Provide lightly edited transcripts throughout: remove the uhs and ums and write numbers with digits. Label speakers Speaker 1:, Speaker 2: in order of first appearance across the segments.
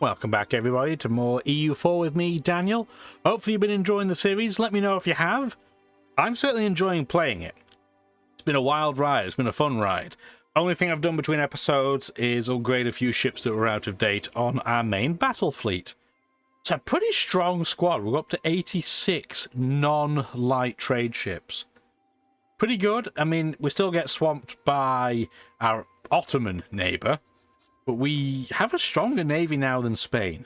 Speaker 1: Welcome back, everybody, to more EU4 with me, Daniel. Hopefully you've been enjoying the series. Let me know if you have. I'm certainly enjoying playing it. It's been a wild ride. It's been a fun ride. Only thing I've done between episodes is upgrade a few ships that were out of date on our main battle fleet. It's a pretty strong squad. We're up to 86 non-light trade ships. Pretty good. I mean, we still get swamped by our Ottoman neighbour, but we have a stronger navy now than Spain.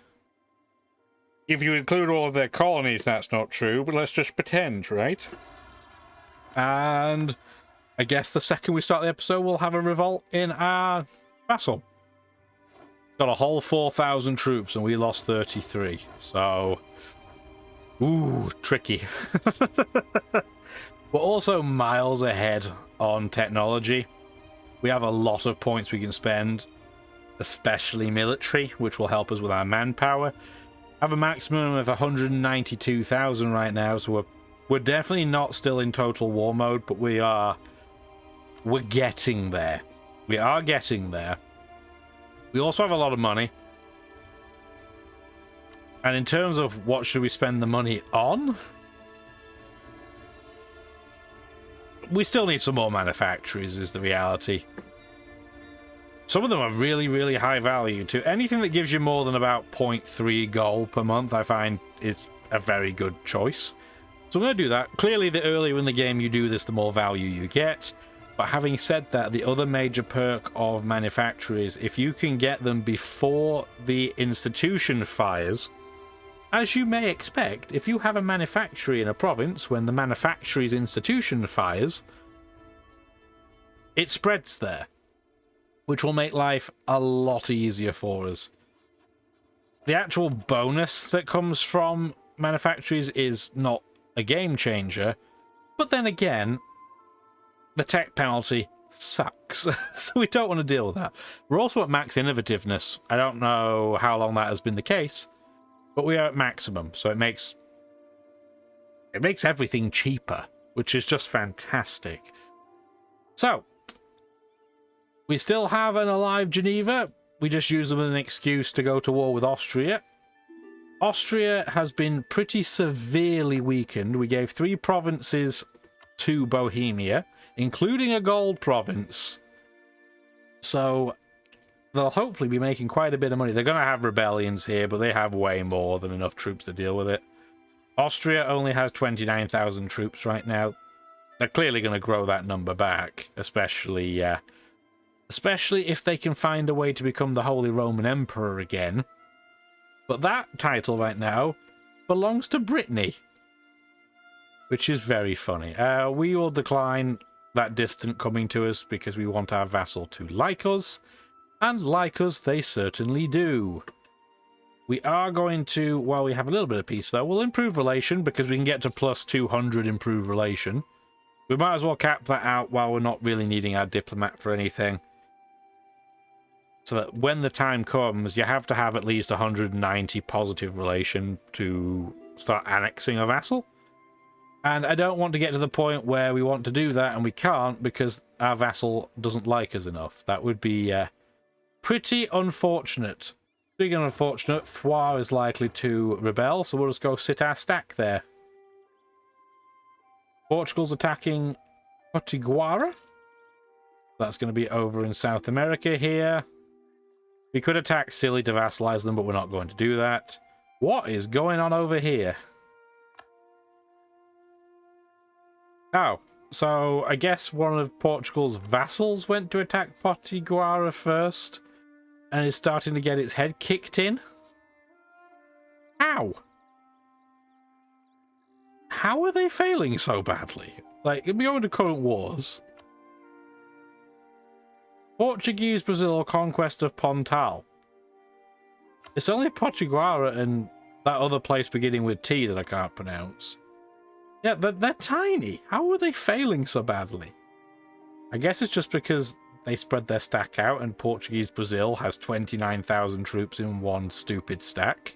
Speaker 1: If you include all of their colonies, that's not true, but let's just pretend, right? And I guess the second we start the episode, we'll have a revolt in our vassal. Got a whole 4,000 troops, and we lost 33. So, ooh, tricky. We're also miles ahead on technology. We have a lot of points we can spend, especially military, which will help us with our manpower. I have a maximum of 192,000 right now, so we're definitely not still in total war mode, but we're getting there. We are getting there. We also have a lot of money. And in terms of what should we spend the money on, we still need some more manufactories, is the reality. Some of them are really, really high value too. Anything that gives you more than about 0.3 gold per month, I find, is a very good choice. So I'm going to do that. Clearly, the earlier in the game you do this, the more value you get. But having said that, the other major perk of manufacturers, if you can get them before the institution fires, as you may expect, if you have a manufactory in a province, when the manufactory's institution fires, it spreads there, which will make life a lot easier for us. The actual bonus that comes from manufactories is not a game changer, but then again, the tech penalty sucks, so we don't want to deal with that. We're also at max innovativeness. I don't know how long that has been the case, but we are at maximum, so it makes everything cheaper, which is just fantastic. So, we still have an alive Geneva. We just use them as an excuse to go to war with Austria. Austria has been pretty severely weakened. We gave 3 provinces to Bohemia, including a gold province. So they'll hopefully be making quite a bit of money. They're going to have rebellions here, but they have way more than enough troops to deal with it. Austria only has 29,000 troops right now. They're clearly going to grow that number back, especially if they can find a way to become the Holy Roman Emperor again. But that title right now belongs to Brittany, which is very funny. We will decline that distant coming to us because we want our vassal to like us, and like us they certainly do. We are going to, while we have a little bit of peace though, we'll improve relation because we can get to plus 200 improved relation. We might as well cap that out while we're not really needing our diplomat for anything. So that when the time comes, you have to have at least 190 positive relation to start annexing a vassal. And I don't want to get to the point where we want to do that and we can't because our vassal doesn't like us enough. That would be pretty unfortunate. Speaking of unfortunate, Foix is likely to rebel, so we'll just go sit our stack there. Portugal's attacking Potiguara. That's going to be over in South America here. We could attack Scilly to vassalize them, but we're not going to do that. What is going on over here? Oh, so I guess one of Portugal's vassals went to attack Potiguara first and is starting to get its head kicked in. How? How are they failing so badly? Like, beyond the current wars. Portuguese Brazil conquest of Pontal. It's only Potiguara and that other place beginning with T that I can't pronounce. Yeah, they're tiny. How are they failing so badly? I guess it's just because they spread their stack out and Portuguese Brazil has 29,000 troops in one stupid stack.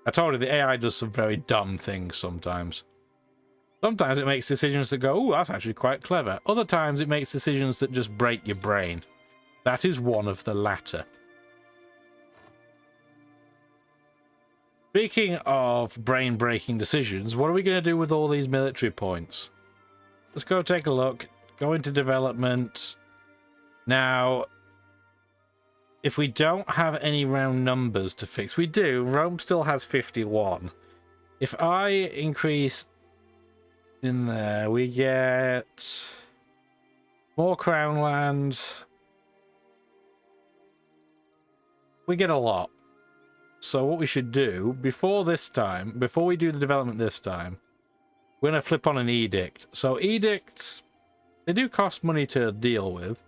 Speaker 1: I told you, the AI does some very dumb things sometimes. Sometimes it makes decisions that go, ooh, that's actually quite clever. Other times it makes decisions that just break your brain. That is one of the latter. Speaking of brain-breaking decisions, what are we going to do with all these military points? Let's go take a look. Go into development. Now, if we don't have any round numbers to fix, we do. Rome still has 51. If I increase in there, we get more crown land. We get a lot. So what we should do before this time, before we do the development this time, we're going to flip on an edict. So edicts, they do cost money to deal with,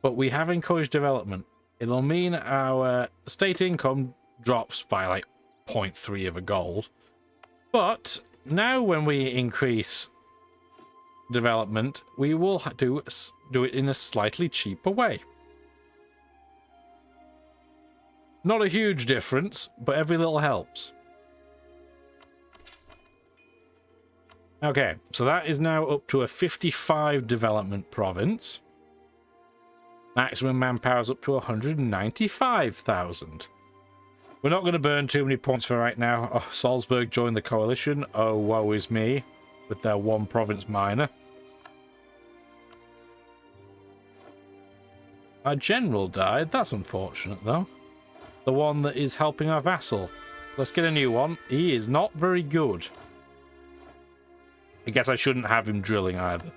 Speaker 1: but we have encouraged development. It'll mean our state income drops by like 0.3 of a gold. But now when we increase development, we will do it in a slightly cheaper way. Not a huge difference, but every little helps. Okay, so that is now up to a 55 development province. Maximum manpower is up to 195,000. We're not going to burn too many points for right now. Oh, Salzburg joined the coalition. Oh, woe is me, with their one province minor. Our general died. That's unfortunate, though. The one that is helping our vassal. Let's get a new one. He is not very good. I guess I shouldn't have him drilling either.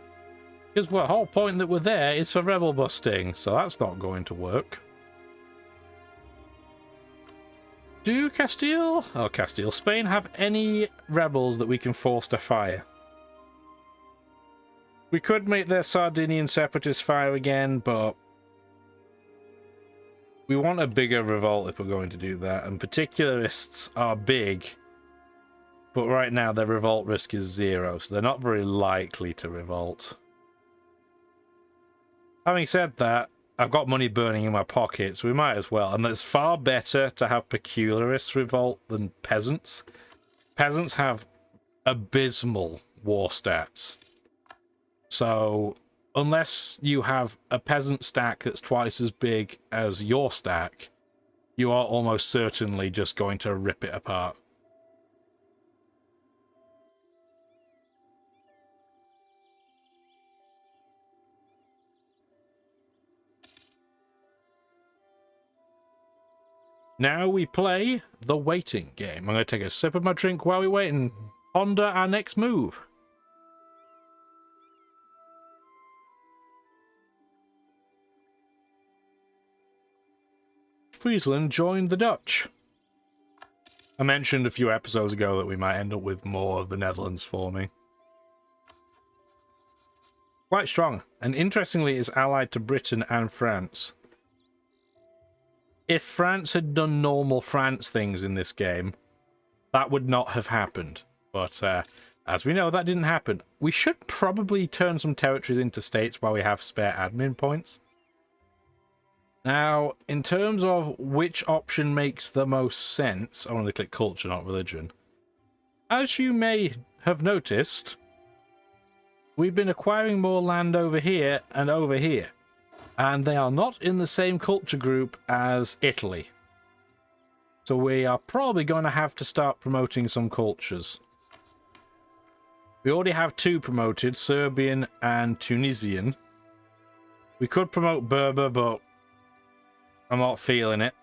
Speaker 1: Because the whole point that we're there is for rebel busting, so that's not going to work. Do Castile, or Castile, Spain have any rebels that we can force to fire? We could make their Sardinian separatists fire again, but we want a bigger revolt if we're going to do that, and particularists are big, but right now their revolt risk is 0, so they're not very likely to revolt. Having said that, I've got money burning in my pocket, so we might as well, and it's far better to have pecularists revolt than peasants. Peasants have abysmal war stats, so unless you have a peasant stack that's twice as big as your stack, you are almost certainly just going to rip it apart. Now we play the waiting game. I'm going to take a sip of my drink while we wait and ponder our next move. Friesland joined the Dutch. I mentioned a few episodes ago that we might end up with more of the Netherlands forming. Quite strong, and interestingly is allied to Britain and France. If France had done normal France things in this game, that would not have happened. But as we know, that didn't happen. We should probably turn some territories into states while we have spare admin points. Now, in terms of which option makes the most sense, I want to click culture, not religion. As you may have noticed, we've been acquiring more land over here and over here. And they are not in the same culture group as Italy. So we are probably going to have to start promoting some cultures. We already have 2 promoted, Serbian and Tunisian. We could promote Berber, but I'm not feeling it.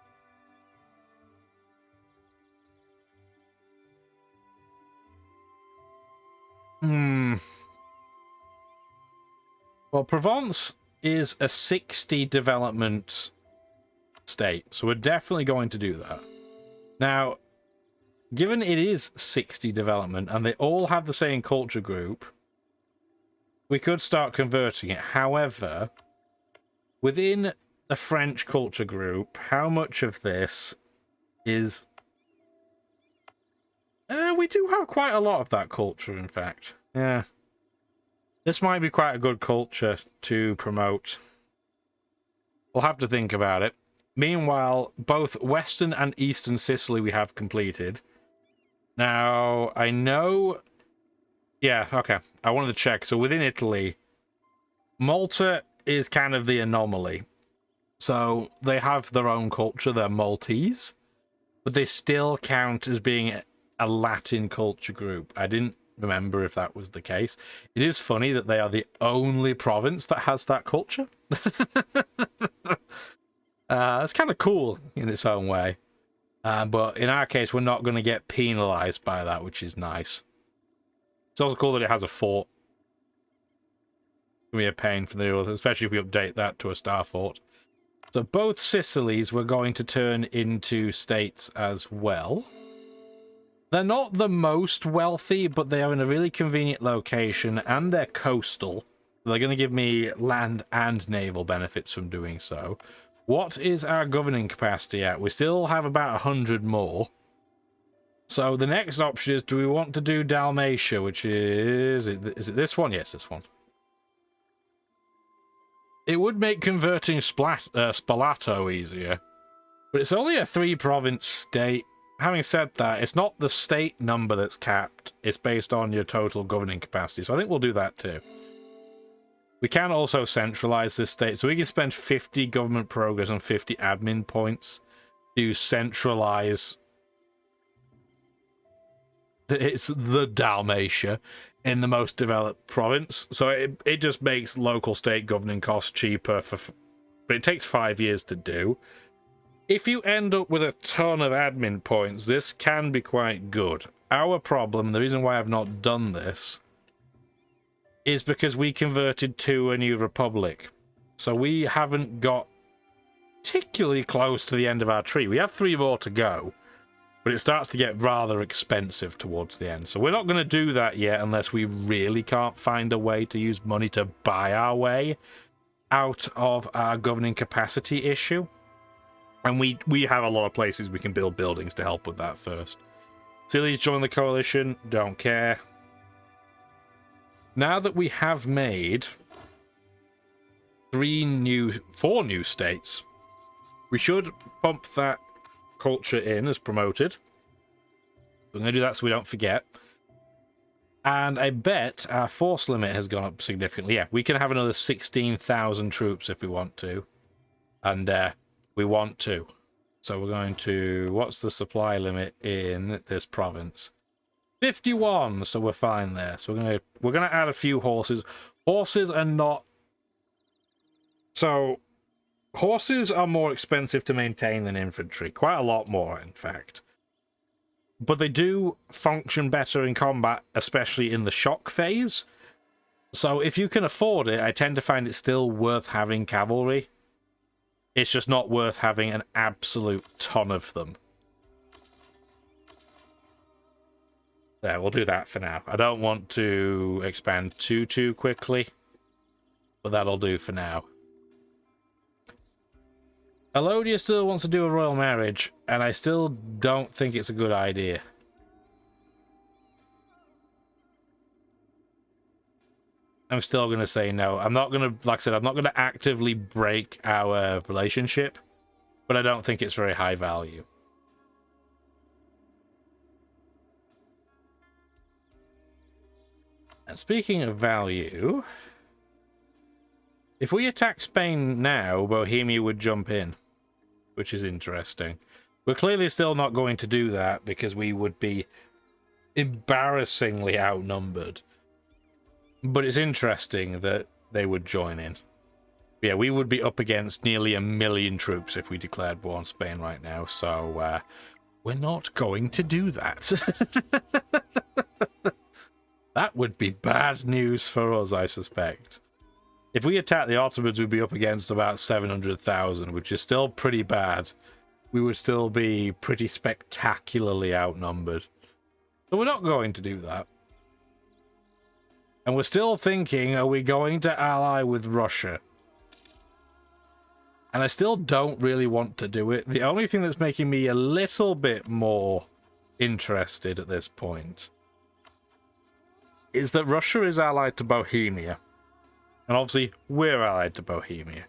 Speaker 1: Well, Provence is a 60 development state, so we're definitely going to do that. Now, given it is 60 development and they all have the same culture group, we could start converting it. However, within the French culture group, how much of this is... we do have quite a lot of that culture, in fact. Yeah. This might be quite a good culture to promote. We'll have to think about it. Meanwhile, both Western and Eastern Sicily we have completed. Now, I know... Yeah, okay. I wanted to check. So within Italy, Malta is kind of the anomaly. So they have their own culture. They're Maltese. but they still count as being a Latin culture group. I didn't remember if that was the case. It is funny that they are the only province that has that culture. It's kind of cool in its own way. But in our case, we're not going to get penalized by that, which is nice. It's also cool that it has a fort. It's going to be a pain for the north, especially if we update that to a star fort. So both Sicilies we're going to turn into states as well. They're not the most wealthy, but they are in a really convenient location, and they're coastal. They're going to give me land and naval benefits from doing so. What is our governing capacity at? We still have about 100 more. So the next option is, do we want to do Dalmatia, which is it this one? Yes, this one. It would make converting Spalato easier, but it's only a 3-province state. Having said that, it's not the state number that's capped. It's based on your total governing capacity. So I think we'll do that too. We can also centralize this state. So we can spend 50 government progress and 50 admin points to centralize. It's the Dalmatia in the most developed province. So it just makes local state governing costs cheaper. But it takes 5 years to do. If you end up with a ton of admin points, this can be quite good. Our problem, the reason why I've not done this, is because we converted to a new republic. So we haven't got particularly close to the end of our tree. We have 3 more to go, but it starts to get rather expensive towards the end. So we're not going to do that yet unless we really can't find a way to use money to buy our way out of our governing capacity issue. And we have a lot of places we can build buildings to help with that first. Sicilies join the coalition, don't care. Now that we have made 4 new states, we should bump that culture in as promoted. We're going to do that so we don't forget. And I bet our force limit has gone up significantly. Yeah, we can have another 16,000 troops if we want to. And we want to. So we're going to... What's the supply limit in this province? 51, so we're fine there. So we're gonna add a few horses. Horses are not... So, horses are more expensive to maintain than infantry. Quite a lot more, in fact. But they do function better in combat, especially in the shock phase. So if you can afford it, I tend to find it still worth having cavalry. It's just not worth having an absolute ton of them. There, we'll do that for now. I don't want to expand too quickly, but that'll do for now. Alodia still wants to do a royal marriage, and I still don't think it's a good idea. I'm still going to say no. I'm not going to, like I said, I'm not going to actively break our relationship, but I don't think it's very high value. And speaking of value, if we attack Spain now, Bohemia would jump in, which is interesting. We're clearly still not going to do that because we would be embarrassingly outnumbered. But it's interesting that they would join in. Yeah, we would be up against nearly 1 million troops if we declared war on Spain right now, so we're not going to do that. That would be bad news for us, I suspect. If we attack the Ottomans, we'd be up against about 700,000, which is still pretty bad. We would still be pretty spectacularly outnumbered. So we're not going to do that. And we're still thinking, are we going to ally with Russia? And I still don't really want to do it. The only thing that's making me a little bit more interested at this point is that Russia is allied to Bohemia. And obviously, we're allied to Bohemia.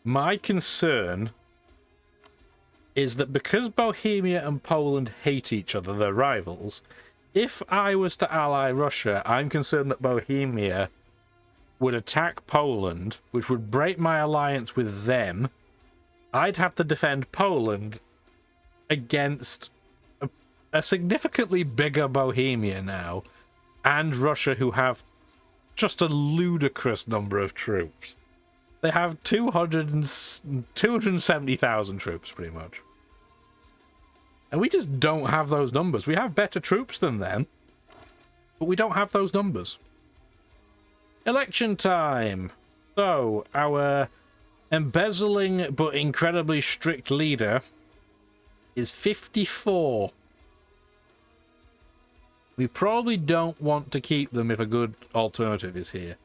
Speaker 1: My concern is that because Bohemia and Poland hate each other, they're rivals, if I was to ally Russia, I'm concerned that Bohemia would attack Poland, which would break my alliance with them. I'd have to defend Poland, against a significantly bigger Bohemia now, and Russia, who have just a ludicrous number of troops. They have 270,000 troops, pretty much. And we just don't have those numbers. We have better troops than them, but we don't have those numbers. Election time. So, our embezzling but incredibly strict leader is 54. We probably don't want to keep them if a good alternative is here.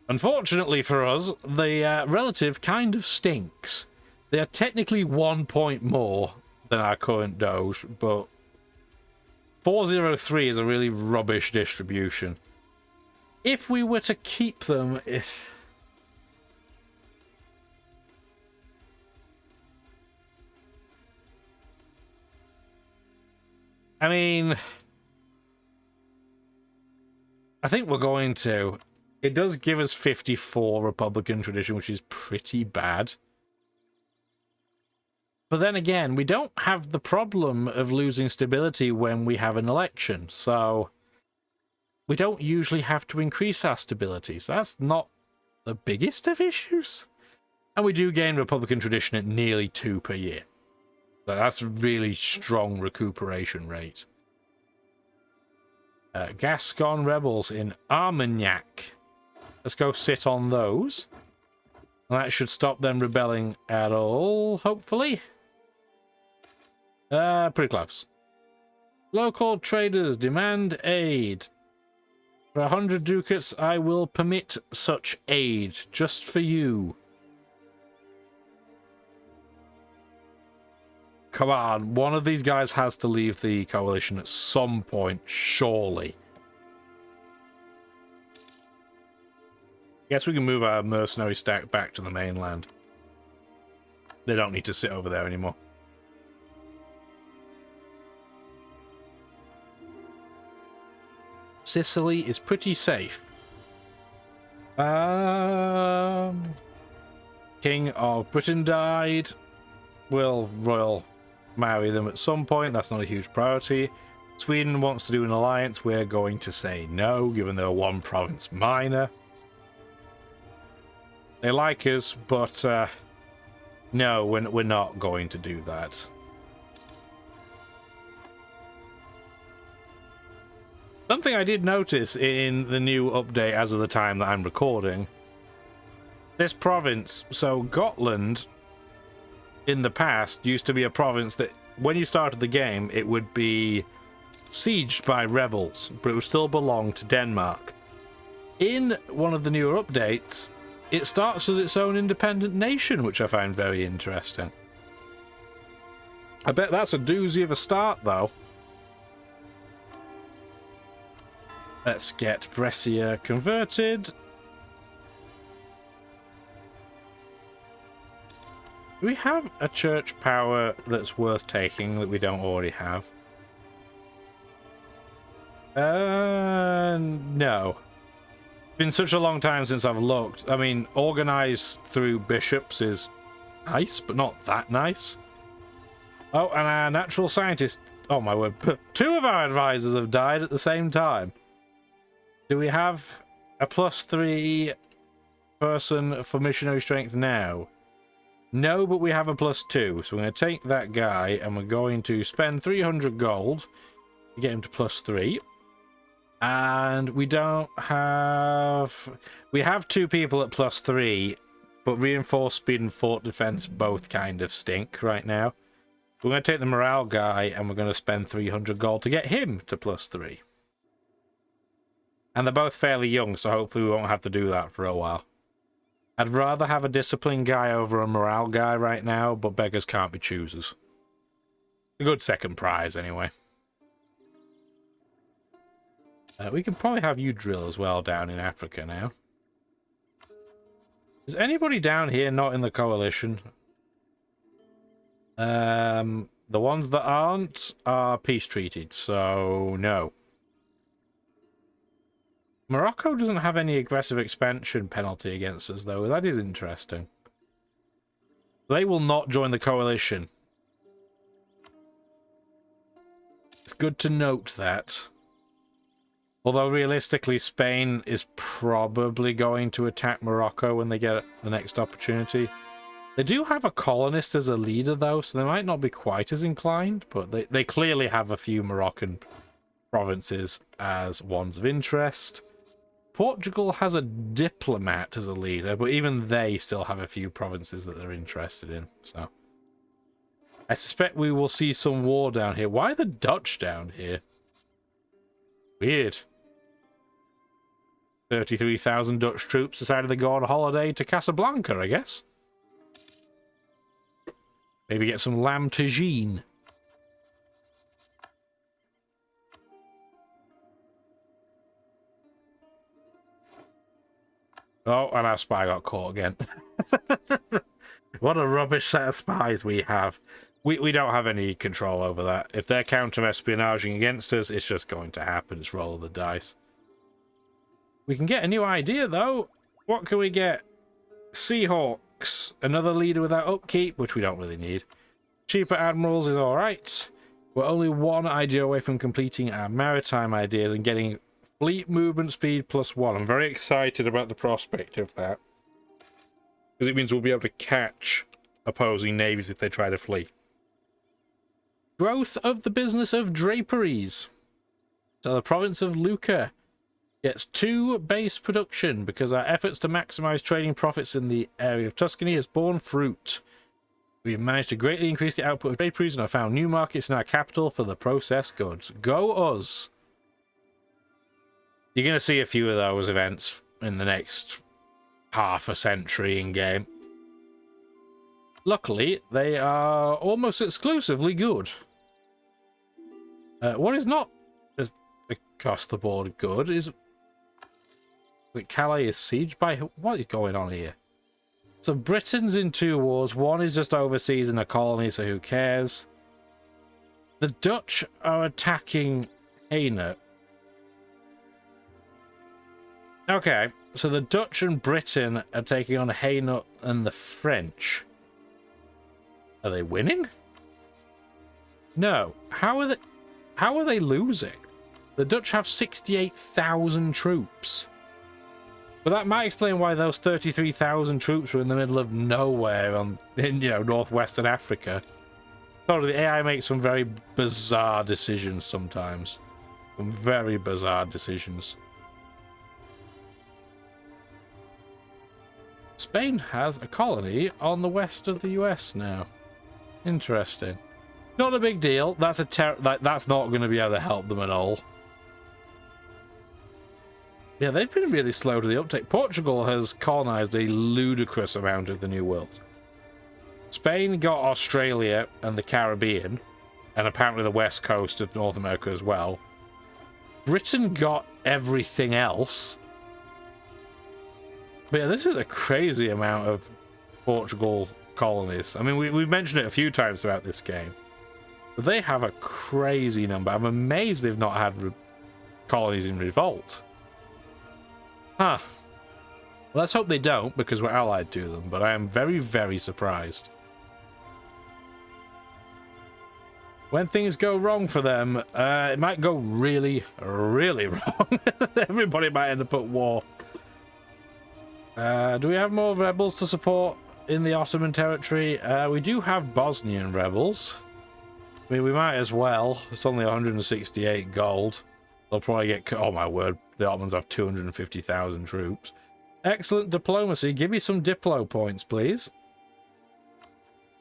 Speaker 1: Unfortunately for us, the relative kind of stinks. They are technically 1 point more than our current Doge, but 403 is a really rubbish distribution. If we were to keep them, I mean, I think we're going to. It does give us 54 Republican tradition, which is pretty bad. But then again, we don't have the problem of losing stability when we have an election, so we don't usually have to increase our stability. So that's not the biggest of issues. And we do gain Republican tradition at nearly 2 per year. So that's a really strong recuperation rate. Gascon rebels in Armagnac. Let's go sit on those. And that should stop them rebelling at all, hopefully. Pretty close. Local traders demand aid. For 100 ducats, I will permit such aid, just for you. Come on, one of these guys has to leave the coalition at some point, surely. Guess we can move our mercenary stack back to the mainland. They don't need to sit over there anymore. Sicily is pretty safe. King of Britain died. Will royal marry them at some point? That's not a huge priority. Sweden wants to do an alliance. We're going to say no, given they're one province minor. They like us, but no, we're not going to do that. Something I did notice in the new update as of the time that I'm recording. This province, so Gotland, in the past, used to be a province that, when you started the game, it would be sieged by rebels, but it would still belong to Denmark. In one of the newer updates, it starts as its own independent nation, which I find very interesting. I bet that's a doozy of a start, though. Let's get Brescia converted. Do we have a church power that's worth taking that we don't already have? No. It's been such a long time since I've looked. I mean, organized through bishops is nice, but not that nice. Oh, and our natural scientist... Oh my word. 2 of our advisors have died at the same time. Do we have a +3 person for missionary strength now? No, but we have a +2. So we're going to take that guy and we're going to spend 300 gold to get him to +3. And we don't have... We have 2 people at +3, but reinforced speed and fort defense both kind of stink right now. We're going to take the morale guy and we're going to spend 300 gold to get him to +3. And they're both fairly young, so hopefully we won't have to do that for a while. I'd rather have a discipline guy over a morale guy right now, but beggars can't be choosers. A good second prize, anyway. We can probably have you drill as well down in Africa now. Is anybody down here not in the coalition? The ones that aren't are peace treated, so no. Morocco doesn't have any aggressive expansion penalty against us, though. That is interesting. They will not join the coalition. good to note that. Although realistically, Spain is probably going to attack Morocco when they get the next opportunity. They do have a colonist as a leader, though, so they might not be quite as inclined, but they clearly have a few Moroccan provinces as ones of interest. Portugal has a diplomat as a leader, but even they still have a few provinces that they're interested in, so... I suspect we will see some war down here. Why are the Dutch down here? Weird. 33,000 Dutch troops decided to go on holiday to Casablanca, I guess. Maybe get some lamb tagine. Oh, and our spy got caught again. What a rubbish set of spies we have. We don't have any control over that. If they're counter-espionaging against us, it's just going to happen. It's roll of the dice. We can get a new idea, though. What can we get? Seahawks. Another leader without upkeep, which we don't really need. Cheaper admirals is alright. We're only one idea away from completing our maritime ideas and getting fleet movement speed +1. I'm very excited about the prospect of that. Because it means we'll be able to catch opposing navies if they try to flee. Growth of the business of draperies. So the province of Lucca gets 2 base production because our efforts to maximize trading profits in the area of Tuscany has borne fruit. We've managed to greatly increase the output of draperies and have found new markets in our capital for the processed goods. Go us! You're going to see a few of those events in the next half a century in-game. Luckily, they are almost exclusively good. What is not as across the board good is that Calais is sieged by... What is going on here? So Britain's in 2 wars. One is just overseas in a colony, so who cares? The Dutch are attacking Hainaut. Okay, so the Dutch and Britain are taking on Hainaut and the French. Are they winning? No. How are they losing? The Dutch have 68,000 troops. But that might explain why those 33,000 troops were in the middle of nowhere in northwestern Africa. Sorry, the AI makes some very bizarre decisions sometimes. Some very bizarre decisions. Spain has a colony on the west of the US now. Interesting. Not a big deal. That's that's not going to be able to help them at all. Yeah, they've been really slow to the uptake. Portugal has colonized a ludicrous amount of the New World. Spain got Australia and the Caribbean, and apparently the west coast of North America as well. Britain got everything else. But yeah, this is a crazy amount of Portugal colonies. I mean, we've mentioned it a few times throughout this game. But they have a crazy number. I'm amazed they've not had colonies in revolt. Huh. Let's hope they don't, because we're allied to them. But I am very, very surprised. When things go wrong for them, it might go really, really wrong. Everybody might end up at war. Do we have more rebels to support in the Ottoman territory? We do have Bosnian rebels. I mean, we might as well. It's only 168 gold. They'll probably get... Oh, my word. The Ottomans have 250,000 troops. Excellent diplomacy. Give me some Diplo points, please.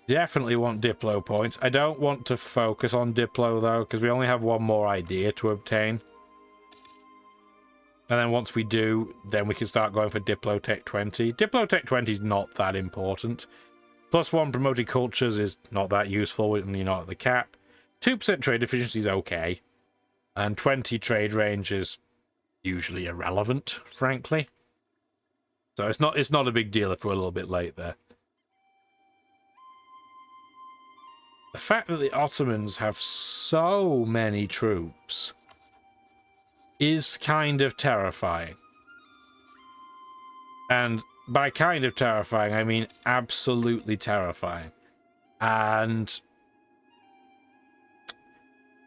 Speaker 1: Definitely want Diplo points. I don't want to focus on Diplo, though, because we only have one more idea to obtain. And then once we do, then we can start going for Diplotech 20. Diplotech 20 is not that important. +1 promoted cultures is not that useful when you're not at the cap. 2% trade efficiency is okay. And 20 trade range is usually irrelevant, frankly. So it's not a big deal if we're a little bit late there. The fact that the Ottomans have so many troops is kind of terrifying. And by kind of terrifying, I mean absolutely terrifying. And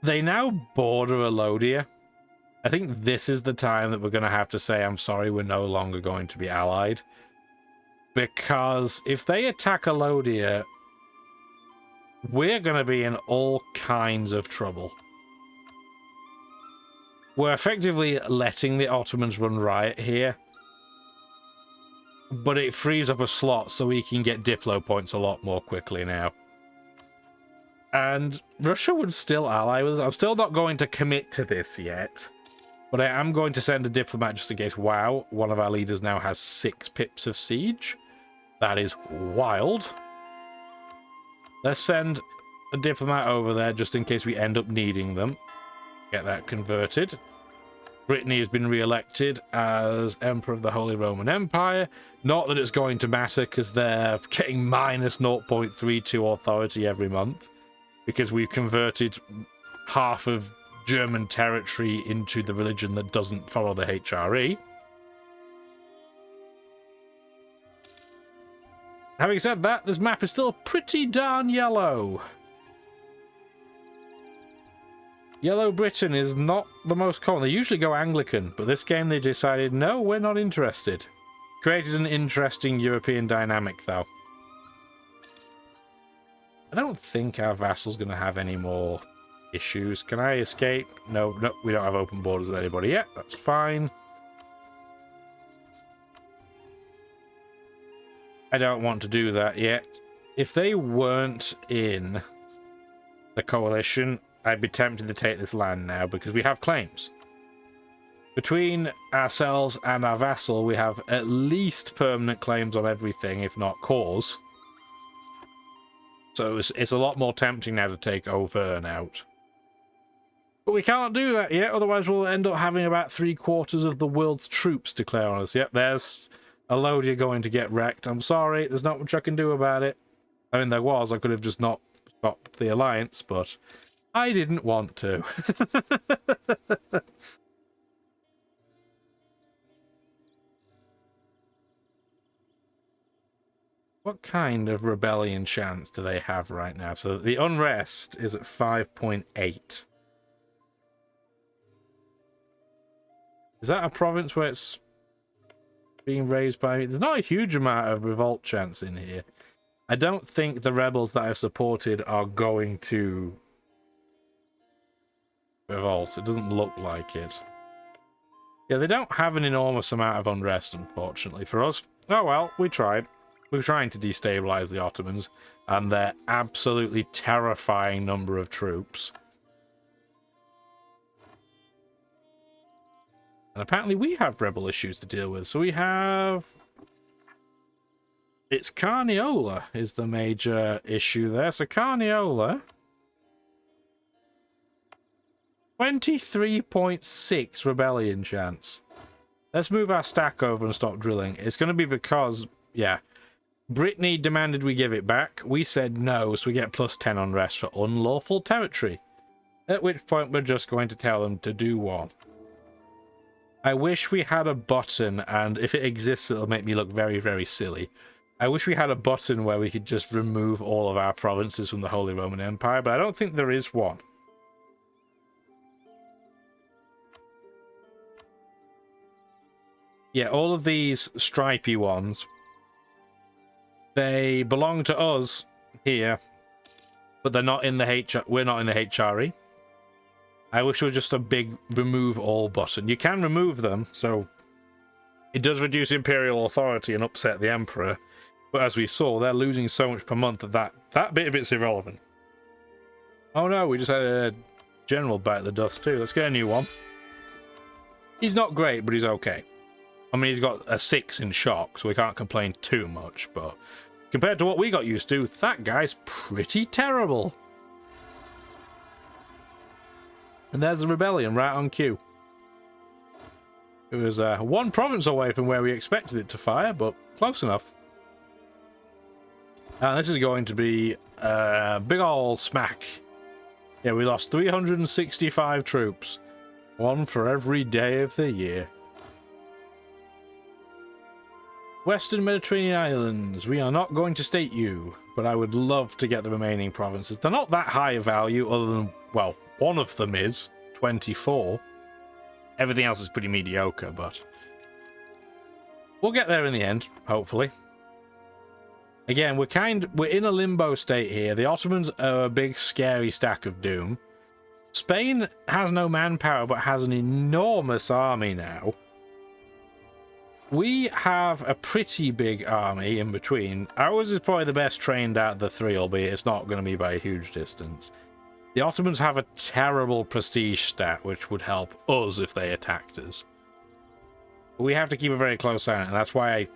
Speaker 1: They now border Alodia. I think this is the time that we're going to have to say, I'm sorry, we're no longer going to be allied. Because if they attack Alodia, we're going to be in all kinds of trouble. We're effectively letting the Ottomans run riot here. But it frees up a slot so we can get Diplo points a lot more quickly now. And Russia would still ally with us. I'm still not going to commit to this yet. But I am going to send a diplomat just in case. Wow, one of our leaders now has 6 pips of siege. That is wild. Let's send a diplomat over there just in case we end up needing them. Get that converted. Brittany has been re-elected as Emperor of the Holy Roman Empire. Not that it's going to matter because they're getting minus 0.32 authority every month. Because we've converted half of German territory into the religion that doesn't follow the HRE. Having said that, this map is still pretty darn yellow. Yellow Britain is not the most common. They usually go Anglican, but this game they decided, no, we're not interested. Created an interesting European dynamic, though. I don't think our vassal's going to have any more issues. Can I escape? No, no, we don't have open borders with anybody yet. That's fine. I don't want to do that yet. If they weren't in the coalition, I'd be tempted to take this land now because we have claims. Between ourselves and our vassal, we have at least permanent claims on everything, if not cause. So it's a lot more tempting now to take Auvergne out. But we can't do that yet, otherwise we'll end up having about 3/4 of the world's troops declare on us. Yep, there's Alodia going to get wrecked. I'm sorry, there's not much I can do about it. I mean, there was. I could have just not stopped the alliance, but I didn't want to. What kind of rebellion chance do they have right now? So the unrest is at 5.8. Is that a province where it's being raised by... There's not a huge amount of revolt chance in here. I don't think the rebels that I've supported are going to revolt. It doesn't look like it. Yeah, they don't have an enormous amount of unrest, unfortunately. For us, oh well, we tried. We're trying to destabilize the Ottomans and their absolutely terrifying number of troops. And apparently we have rebel issues to deal with. So we have... It's Carniola is the major issue there. So Carniola... 23.6 rebellion chance. Let's move our stack over and stop drilling. It's going to be because, yeah... Brittany demanded we give it back. We said no, so we get +10 unrest for unlawful territory. At which point we're just going to tell them to do one. I wish we had a button, and if it exists it'll make me look very, very silly. I wish we had a button where we could just remove all of our provinces from the Holy Roman Empire, but I don't think there is one. Yeah, all of these stripy ones... They belong to us here, but they're not in the we're not in the HRE. I wish it was just a big remove all button. You can remove them, so it does reduce imperial authority and upset the emperor. But as we saw, they're losing so much per month that bit of it's irrelevant. Oh no, we just had a general bite the dust too. Let's get a new one. He's not great, but he's okay. I mean, he's got a 6 in shock, so we can't complain too much, but compared to what we got used to, that guy's pretty terrible. And there's the rebellion right on cue. It was one province away from where we expected it to fire, but close enough. And this is going to be a big ol' smack. Yeah, we lost 365 troops. One for every day of the year. Western Mediterranean Islands. We are not going to state you, but I would love to get the remaining provinces. They're not that high a value, other than, well, one of them is 24. Everything else is pretty mediocre, but we'll get there in the end, hopefully. Again, we're in a limbo state here. The Ottomans are a big, scary stack of doom. Spain has no manpower, but has an enormous army now. We have a pretty big army in between. Ours is probably the best trained out of the three, albeit it's not going to be by a huge distance. The Ottomans have a terrible prestige stat, which would help us if they attacked us. But we have to keep a very close eye on it, and that's why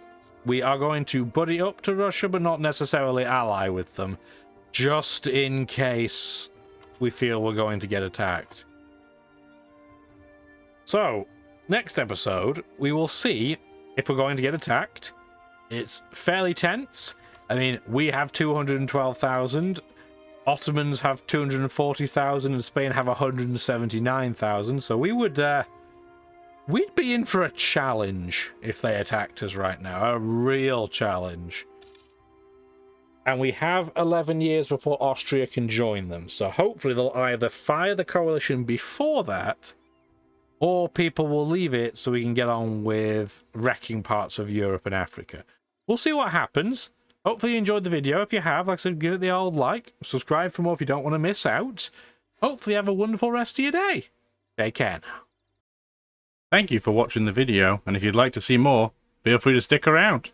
Speaker 1: we are going to buddy up to Russia, but not necessarily ally with them, just in case we feel we're going to get attacked. So, next episode, we will see if we're going to get attacked. It's fairly tense. I mean, we have 212,000. Ottomans have 240,000 and Spain have 179,000. So we'd be in for a challenge if they attacked us right now. A real challenge. And we have 11 years before Austria can join them. So hopefully they'll either fire the coalition before that, or people will leave it so we can get on with wrecking parts of Europe and Africa. We'll see what happens. Hopefully you enjoyed the video. If you have, like I said, give it the old like. Subscribe for more if you don't want to miss out. Hopefully have a wonderful rest of your day. Take care now. Thank you for watching the video, and if you'd like to see more, feel free to stick around.